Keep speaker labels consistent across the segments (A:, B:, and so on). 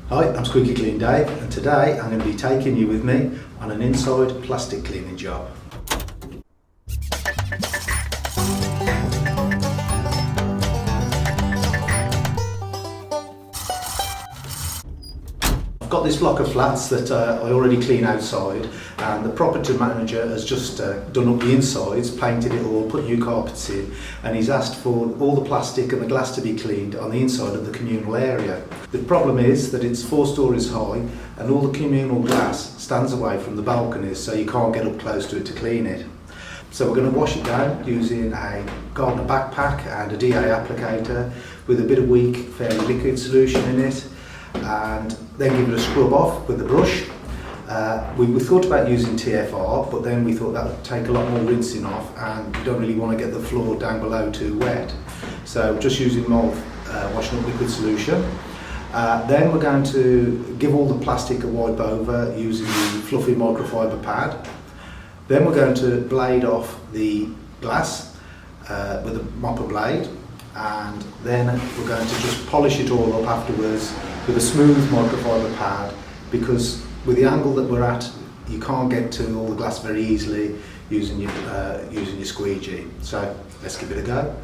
A: Hi, I'm Squeaky Clean Dave, and today I'm going to be taking you with me on an inside plastic cleaning job. I've got this block of flats that I already clean outside, and the property manager has just done up the insides, painted it all, put new carpets in, and he's asked for all the plastic and the glass to be cleaned on the inside of the communal area. The problem is that it's 4 stories high and all the communal glass stands away from the balconies, so you can't get up close to it to clean it. So we're going to wash it down using a Gardiner backpack and a DA applicator with a bit of weak, fairly liquid solution in it, and then give it a scrub off with the brush. We thought about using TFR, but then we thought that would take a lot more rinsing off, and you don't really want to get the floor down below too wet. So just using mild washing up liquid solution. Then we're going to give all the plastic a wipe over using the fluffy microfiber pad. Then we're going to blade off the glass with a mopper blade, and then we're going to just polish it all up afterwards with a smooth microfiber pad, because with the angle that we're at, you can't get to all the glass very easily using your squeegee. So let's give it a go.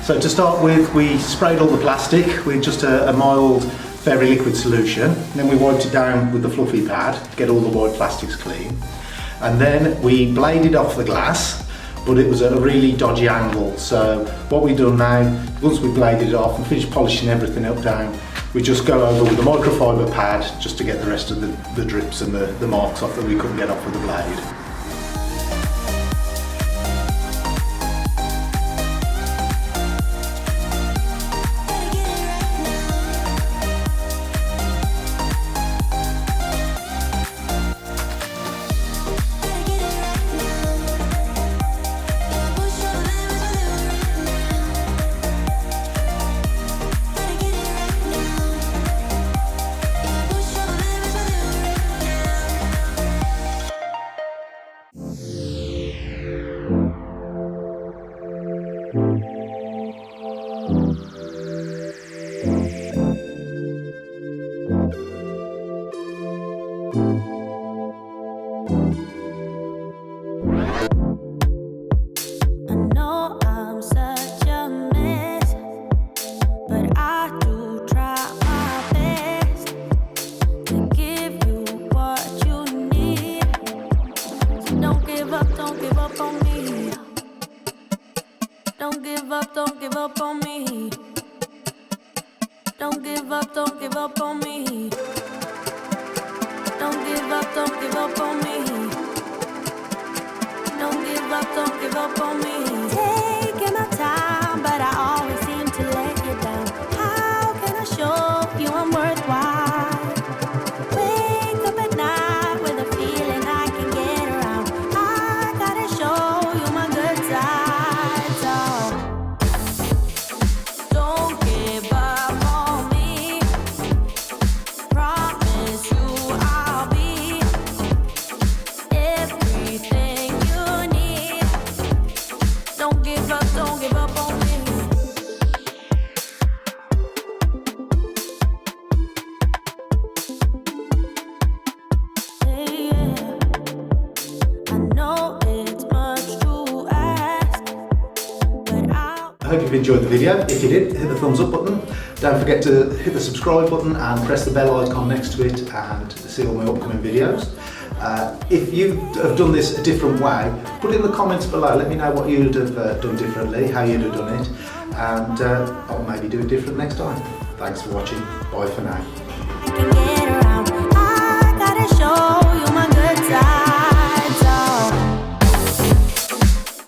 A: So to start with, we sprayed all the plastic with just a mild, very liquid solution. Then we wiped it down with the fluffy pad to get all the white plastics clean. And then we bladed off the glass, but it was at a really dodgy angle. So what we've done now, once we bladed it off and finished polishing everything up down, we just go over with the microfiber pad just to get the rest of the drips and the marks off that we couldn't get off with the blade.
B: give up on me. Don't give up on me. Don't give up on me. Don't give up on me. Taking my time, but I always seem to let you down. How can I show you I'm worthwhile? Wake up at night with a feeling I can get around. I gotta show you my good side. So don't give up on me. Promise you I'll be everything you need. Don't give up on me. Hey, yeah. I know it's much to ask, but
A: I hope you've enjoyed the video. If you did, hit the thumbs up button. Don't forget to hit the subscribe button and press the bell icon next to it and see all my upcoming videos. If you have done this a different way, put it in the comments below. Let me know what you'd have done differently, how you'd have done it, and I'll maybe do it different next time. Thanks for watching. Bye for now.
B: I can get around. I gotta show